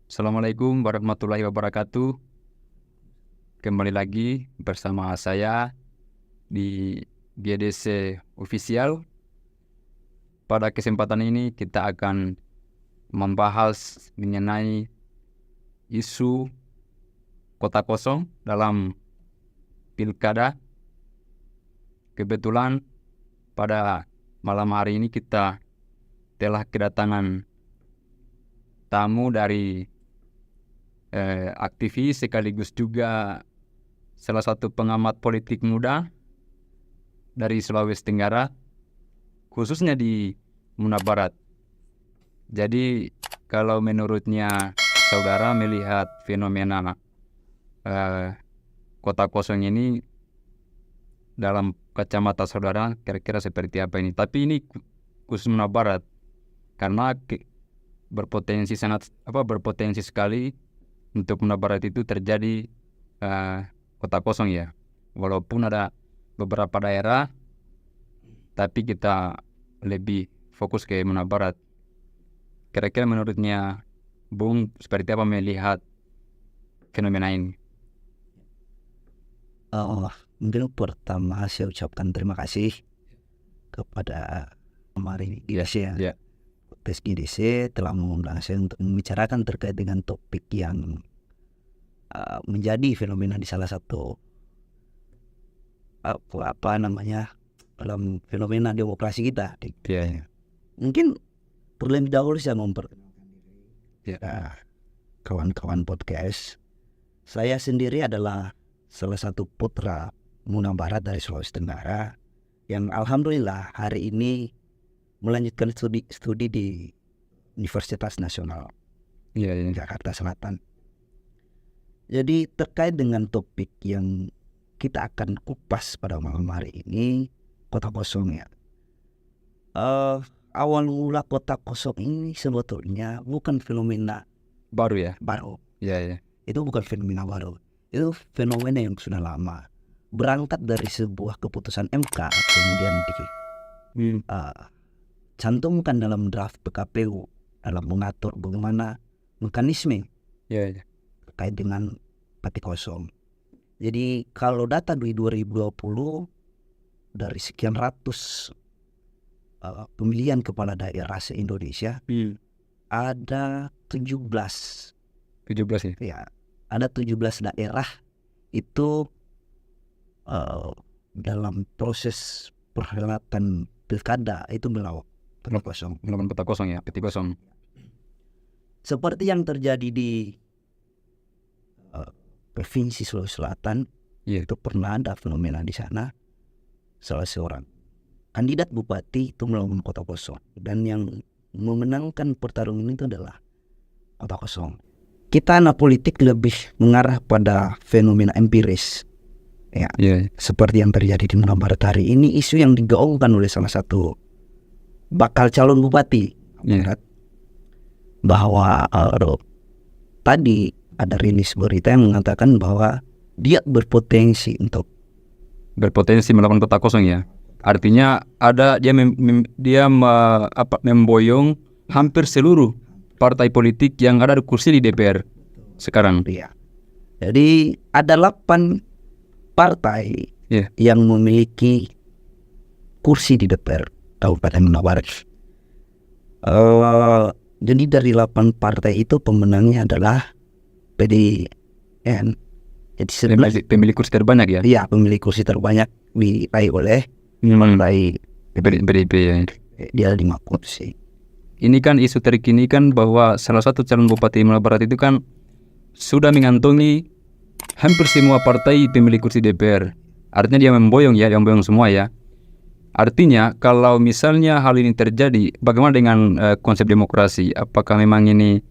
Assalamualaikum warahmatullahi wabarakatuh. Kembali lagi bersama saya di GDC Official. Pada kesempatan ini kita akan membahas mengenai isu kota kosong dalam pilkada. Kebetulan pada malam hari ini kita telah kedatangan tamu dari aktivis sekaligus juga salah satu pengamat politik muda dari Sulawesi Tenggara, khususnya di Muna Barat. Jadi kalau menurutnya saudara melihat fenomena kota kosong ini dalam kacamata saudara kira-kira seperti apa ini? Tapi ini khusus Muna Barat karena berpotensi sekali untuk Muna Barat itu terjadi kota kosong ya. Walaupun ada beberapa daerah, tapi kita lebih fokus ke Muna Barat. Kira-kira menurutnya Bung seperti apa melihat fenomena ini? Mungkin pertama saya ucapkan terima kasih kepada kemarin GDC Ya. GDC telah mengundang saya untuk membicarakan terkait dengan topik yang menjadi fenomena di salah satu dalam fenomena demokrasi kita. Ya. Mungkin terlebih dahulu saya memperkenalkan diri Ya. kawan-kawan podcast. Saya sendiri adalah salah satu putra Muna Barat dari Sulawesi Tenggara yang alhamdulillah hari ini melanjutkan studi di Universitas Nasional Jakarta Selatan. Jadi terkait dengan topik yang kita akan kupas pada malam hari ini, kota kosong ya. Awal mula kota kosong ini sebetulnya bukan fenomena Baru ya? baru. Ya. Itu bukan fenomena baru. Itu fenomena yang sudah lama. Berangkat dari sebuah keputusan MK kemudian cantumkan dalam draft PKPU dalam mengatur bagaimana mekanisme Ya. terkait dengan kota kosong. Jadi kalau data di 2020 dari sekian ratus pemilihan kepala daerah se-Indonesia ada 17 ya? ya, ada 17 daerah itu dalam proses perhelatan pilkada itu melawan kota kosong. Ya, peti kosong. Seperti yang terjadi di Provinsi Sulawesi Selatan, itu pernah ada fenomena di sana. Salah seorang kandidat bupati itu melawan kota kosong, dan yang memenangkan pertarungan itu adalah kota kosong. Kita anak politik lebih mengarah pada fenomena empiris, ya. Seperti yang terjadi di Muna Barat hari ini, isu yang digaungkan oleh salah satu bakal calon bupati, bahwa tadi ada rilis berita yang mengatakan bahwa dia berpotensi melawan kota kosong ya. Artinya ada dia memboyong hampir seluruh partai politik yang ada di kursi di DPR sekarang. Iya. Jadi ada 8 partai yang memiliki kursi di DPR Kabupaten Muna Barat. Jadi dari 8 partai itu pemenangnya adalah PDN. Jadi pemilik kursi terbanyak ya? Iya, pemilik kursi terbanyak diraih oleh PDIP ya. Dia 5 kursi. Ini kan isu terkini kan bahwa salah satu calon bupati Muna Barat itu kan sudah mengantongi hampir semua partai pemilik kursi DPR. Artinya dia memboyong semua ya. Artinya kalau misalnya hal ini terjadi, bagaimana dengan konsep demokrasi? Apakah memang ini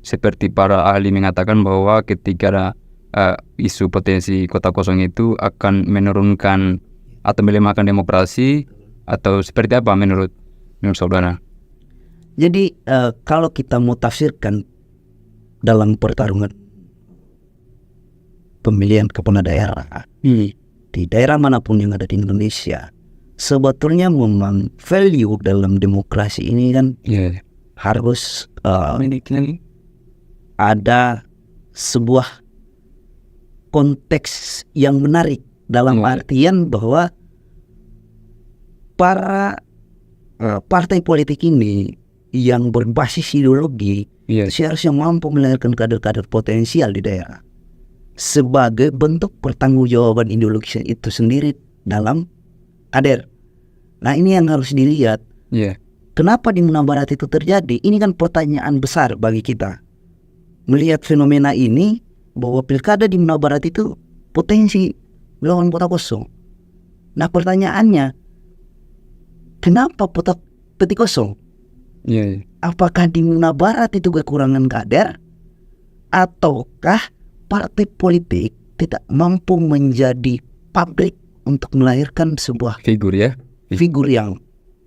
seperti para ahli mengatakan bahwa ketika ada isu potensi kota kosong itu akan menurunkan atau melemahkan demokrasi, atau seperti apa menurut saudara? Jadi kalau kita mau tafsirkan dalam pertarungan pemilihan kepala daerah di daerah manapun yang ada di Indonesia, sebetulnya memang value dalam demokrasi ini kan harus ada sebuah konteks yang menarik dalam artian bahwa para partai politik ini yang berbasis ideologi seharusnya mampu melahirkan kader-kader potensial di daerah sebagai bentuk pertanggungjawaban ideologi itu sendiri dalam kader. Nah, ini yang harus dilihat. Kenapa di Muna Barat itu terjadi? Ini kan pertanyaan besar bagi kita. Melihat fenomena ini bahwa pilkada di Muna Barat itu potensi melawan kota kosong. Nah, pertanyaannya, kenapa peti kosong? Apakah di Muna Barat itu kekurangan kader, ataukah partai politik tidak mampu menjadi pabrik untuk melahirkan sebuah figur yang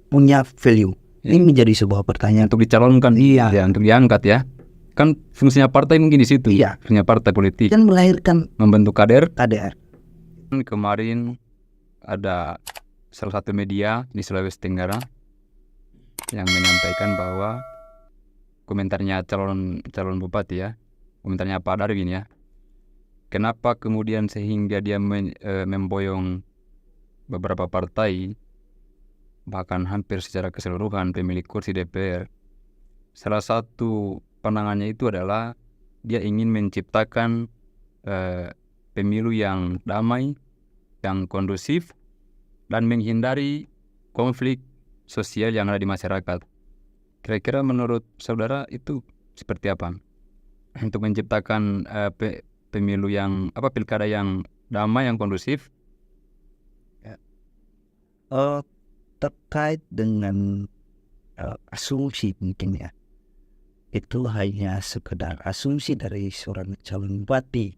punya value? Ini menjadi sebuah pertanyaan untuk dicalonkan, untuk diangkat ya. Kan fungsinya partai mungkin di situ. Fungsinya partai politik dan melahirkan membentuk kader. Kemarin ada salah satu media di Sulawesi Tenggara yang menyampaikan bahwa komentarnya calon bupati ya, komentarnya Pak Darwin ya. Kenapa kemudian sehingga dia memboyong beberapa partai, bahkan hampir secara keseluruhan pemilik kursi DPR. Salah satu pandangannya itu adalah dia ingin menciptakan pemilu yang damai, yang kondusif, dan menghindari konflik sosial yang ada di masyarakat. Kira-kira menurut saudara itu seperti apa? Untuk menciptakan pemilu yang pilkada yang damai, yang kondusif? Terkait dengan asumsi mungkin ya, itu hanya sekedar asumsi dari seorang calon bupati.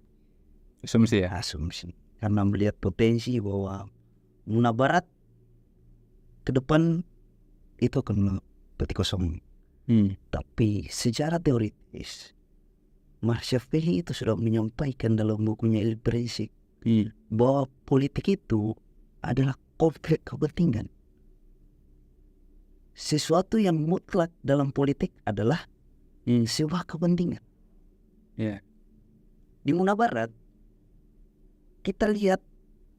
Asumsi ya? Asumsi. Karena melihat potensi bahwa Muna Barat ke depan itu akan peti kosong. Tapi secara teoritis, Machiavelli itu sudah menyampaikan dalam bukunya Il Principe bahwa politik itu adalah konflik kepentingan. Sesuatu yang mutlak dalam politik adalah sebuah kepentingan. Di Muna Barat kita lihat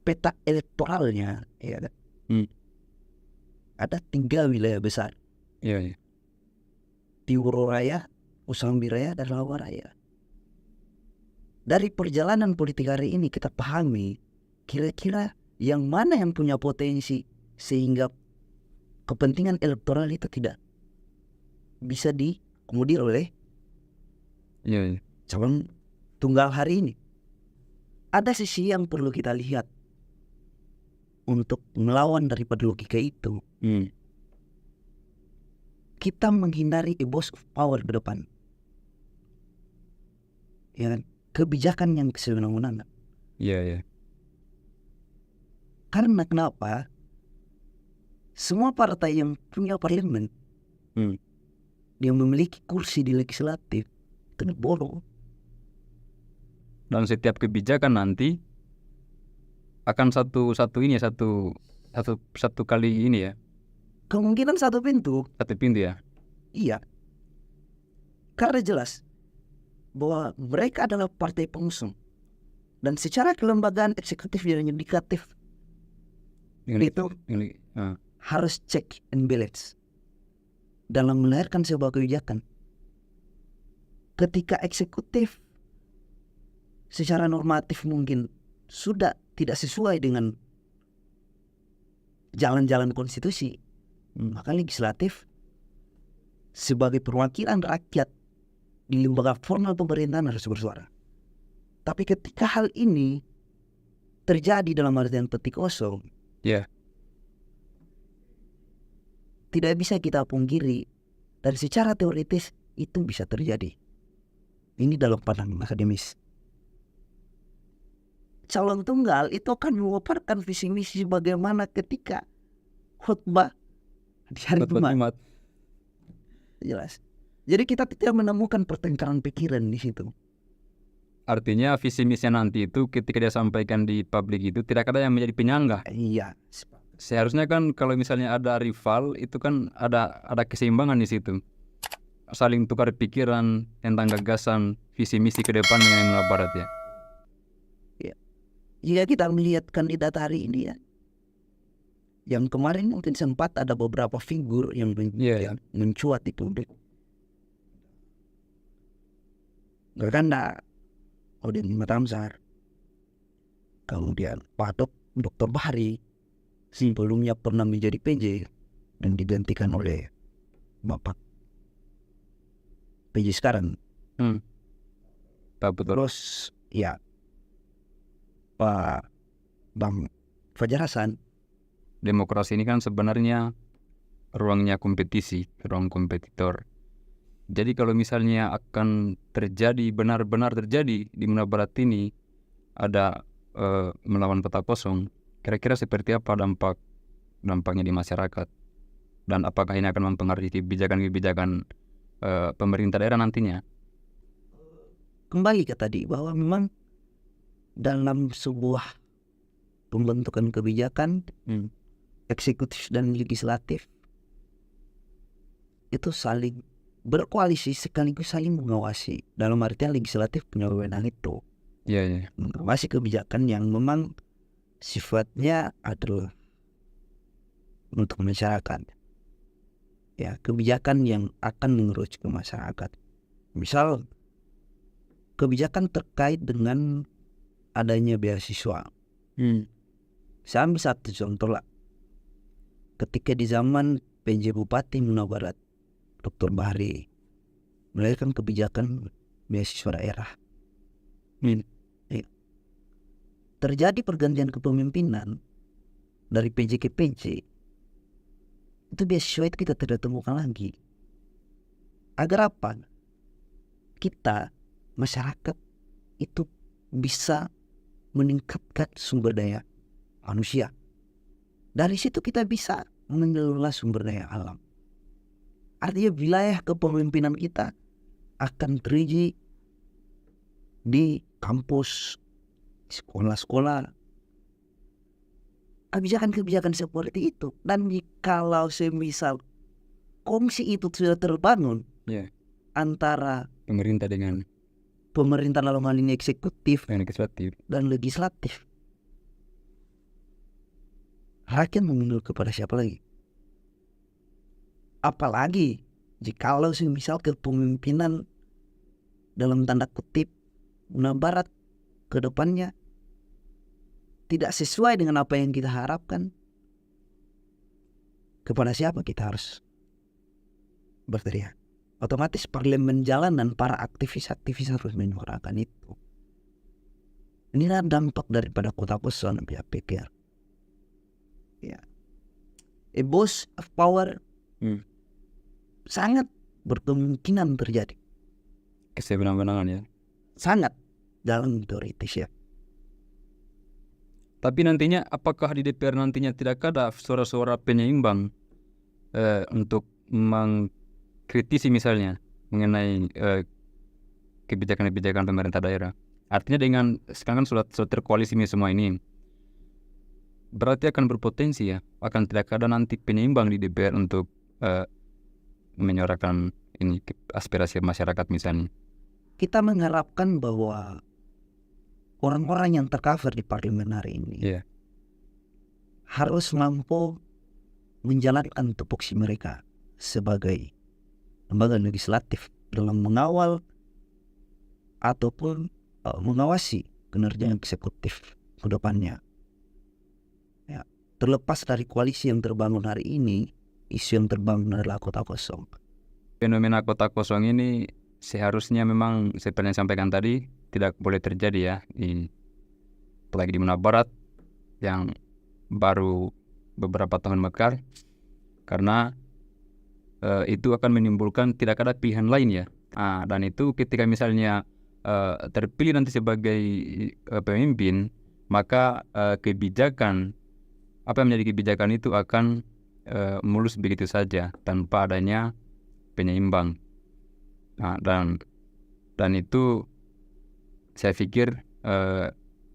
peta elektoralnya, ya kan? Ada 3 wilayah besar. Tiworo Raya, Usambi Raya, dan Lawa Raya. Dari perjalanan politik hari ini kita pahami kira-kira yang mana yang punya potensi sehingga kepentingan elektoral itu tidak bisa diakomodir oleh calon tunggal hari ini. Ada sisi yang perlu kita lihat untuk melawan daripada logika itu. Kita menghindari abuse of power ke depan. Ya kan? Kebijakan yang kesewenang-wenangan. Karena kenapa? Semua partai yang punya parlemen, yang memiliki kursi di legislatif, itu borong. Dan setiap kebijakan nanti akan satu kali ini ya. Kemungkinan satu pintu ya. Iya. Karena jelas bahwa mereka adalah partai pengusung, dan secara kelembagaan eksekutif dan yudikatif harus check and balance dalam melahirkan sebuah kebijakan. Ketika eksekutif secara normatif mungkin sudah tidak sesuai dengan jalan-jalan konstitusi, maka legislatif sebagai perwakilan rakyat di lembaga formal pemerintahan harus bersuara. Tapi ketika hal ini terjadi dalam artian peti kosong, tidak bisa kita pungkiri, dan secara teoritis itu bisa terjadi. Ini dalam pandangan akademis. Calon tunggal itu akan memaparkan visi misi bagaimana ketika khutbah di hari Jumat. Jelas. Jadi kita tidak menemukan pertengkaran pikiran di situ. Artinya visi misinya nanti itu ketika dia sampaikan di publik itu tidak ada yang menjadi penyangga. Iya. Seharusnya kan kalau misalnya ada rival itu kan ada keseimbangan di situ. saling tukar pikiran tentang gagasan visi misi ke depan mengenai Nusa Barat ya. Jika kita melihat kandidat hari ini ya, yang kemarin mungkin sempat ada beberapa figur yang yang mencuat di publik. Gaganda, kemudian Matamsar, kemudian Pak Dr. Bahari, sebelumnya pernah menjadi PJ dan digantikan oleh Bapak PJ sekarang. Pak betul. Terus ya Pak Bang Fajar Hasan. Demokrasi ini kan sebenarnya ruangnya kompetisi, ruang kompetitor. Jadi kalau misalnya akan terjadi, benar-benar terjadi di Nusa Barat ini ada melawan peta kosong, kira-kira seperti apa dampaknya di masyarakat, dan apakah ini akan mempengaruhi kebijakan-kebijakan pemerintah daerah nantinya? Kembali ke tadi bahwa memang dalam sebuah pembentukan kebijakan eksekutif dan legislatif itu saling berkoalisi sekaligus saling mengawasi. Dalam artian legislatif punya wewenang itu mengawasi kebijakan yang memang sifatnya adalah untuk masyarakat. Ya, kebijakan yang akan mengerucut ke masyarakat. Misal kebijakan terkait dengan adanya beasiswa. Saya ambil satu contoh lah. Ketika di zaman PJ Bupati Nusa Barat, Dr. Bahari melahirkan kebijakan beasiswa daerah. Terjadi pergantian kepemimpinan dari PJ ke PJ. Itu beasiswa itu kita tidak temukan lagi. Agar apa? Kita, masyarakat itu bisa meningkatkan sumber daya manusia. Dari situ kita bisa mengelola sumber daya alam. Artinya wilayah kepemimpinan kita akan teruji di kampus, sekolah-sekolah. Kebijakan-kebijakan seperti itu. Dan kalau semisal komisi itu sudah terbangun antara pemerintah dengan pemerintah dalam hal ini eksekutif dan legislatif, rakyat memilih kepada siapa lagi? Apalagi jikalau semisal kepemimpinan dalam tanda kutip Nusa Barat ke depannya tidak sesuai dengan apa yang kita harapkan, kepada siapa kita harus berteriak? Otomatis parlemen jalan dan para aktivis-aktivis harus menyuarakan itu. Inilah dampak daripada kota kosong, saya pikir. Ya, abuse of power sangat berkemungkinan terjadi. Kesewenang-wenangan ya. Sangat dalam teoritis ya. Tapi nantinya apakah di DPR nantinya tidak ada suara-suara penyeimbang untuk mengkritisi misalnya mengenai kebijakan-kebijakan pemerintah daerah? Artinya dengan sekarang kan sudah terkoalisi semua ini, berarti akan berpotensi ya, akan tidak ada nanti penyeimbang di DPR untuk menyuarakan ini aspirasi masyarakat misalnya. Kita mengharapkan bahwa orang-orang yang tercover di parlemen hari ini harus mampu menjalankan tupoksi mereka sebagai lembaga legislatif dalam mengawal ataupun mengawasi kinerja eksekutif ke depannya. Ya, terlepas dari koalisi yang terbangun hari ini, isu yang terbangun adalah kota kosong. Fenomena kota kosong ini seharusnya memang seperti yang sampaikan tadi tidak boleh terjadi ya, apalagi di Nusa Barat yang baru beberapa tahun mekar, karena itu akan menimbulkan tidak ada pilihan lain ya. Dan itu ketika misalnya terpilih nanti sebagai pemimpin, maka kebijakan apa yang menjadi kebijakan itu akan mulus begitu saja tanpa adanya penyeimbang. Dan itu saya pikir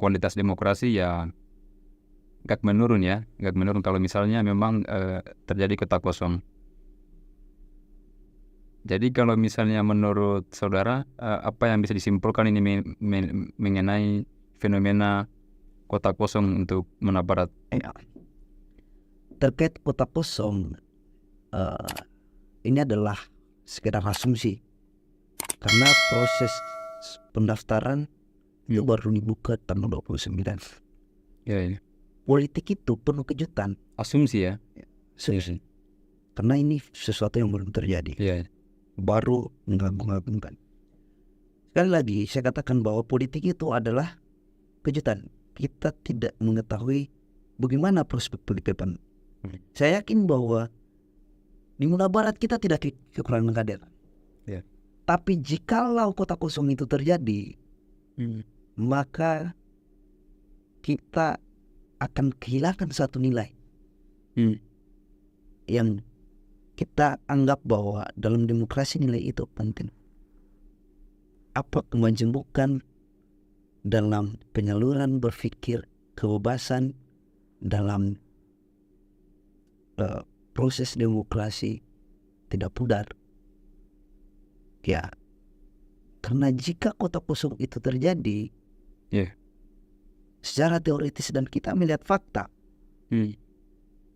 kualitas demokrasi ya gak menurun kalau misalnya memang terjadi kota kosong. Jadi kalau misalnya menurut saudara, apa yang bisa disimpulkan ini mengenai fenomena kota kosong untuk Muna Barat? Ya. Terkait kota kosong, ini adalah sekedar asumsi karena proses pendaftaran itu baru dibuka tanggal 29. Ya. Politik itu penuh kejutan. Asumsi ya. Serius. Karena ini sesuatu yang belum terjadi. Iya. Baru mengagung-agungkan. Sekali lagi saya katakan bahwa politik itu adalah kejutan. Kita tidak mengetahui bagaimana prospek politik depan. Saya yakin bahwa di Muna Barat kita tidak kekurangan kader. Ya. Tapi jikalau kota kosong itu terjadi, maka kita akan kehilangan satu nilai yang kita anggap bahwa dalam demokrasi nilai itu penting. Apa kemajemukan dalam penyaluran berpikir, kebebasan dalam proses demokrasi tidak pudar. Ya, karena jika kota kosong itu terjadi, secara teoritis dan kita melihat fakta,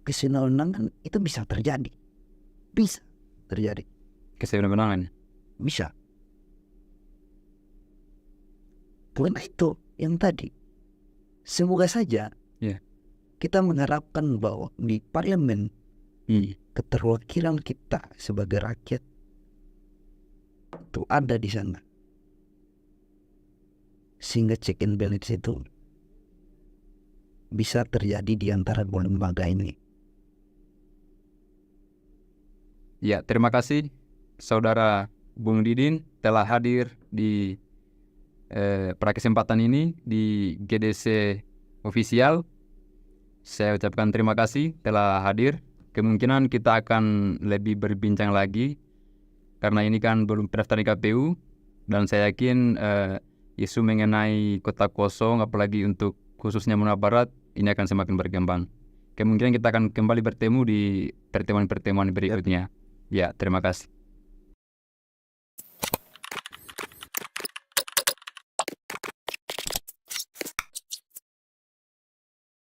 kesenangan itu bisa terjadi. Bisa terjadi. Kesenangan. Bisa. Karena itu yang tadi. Semoga saja kita mengharapkan bahwa di parlemen keterwakilan kita sebagai rakyat itu ada di sana. Sehingga check and balance itu bisa terjadi di antara dua lembaga ini. Ya, terima kasih Saudara Bung Didin telah hadir di pada kesempatan ini di GDC Official. Saya ucapkan terima kasih telah hadir. Kemungkinan kita akan lebih berbincang lagi karena ini kan belum pendaftaran KPU dan saya yakin isu mengenai kota kosong apalagi untuk khususnya Muna Barat ini akan semakin berkembang. Kemungkinan kita akan kembali bertemu di pertemuan-pertemuan berikutnya. Ya, terima kasih.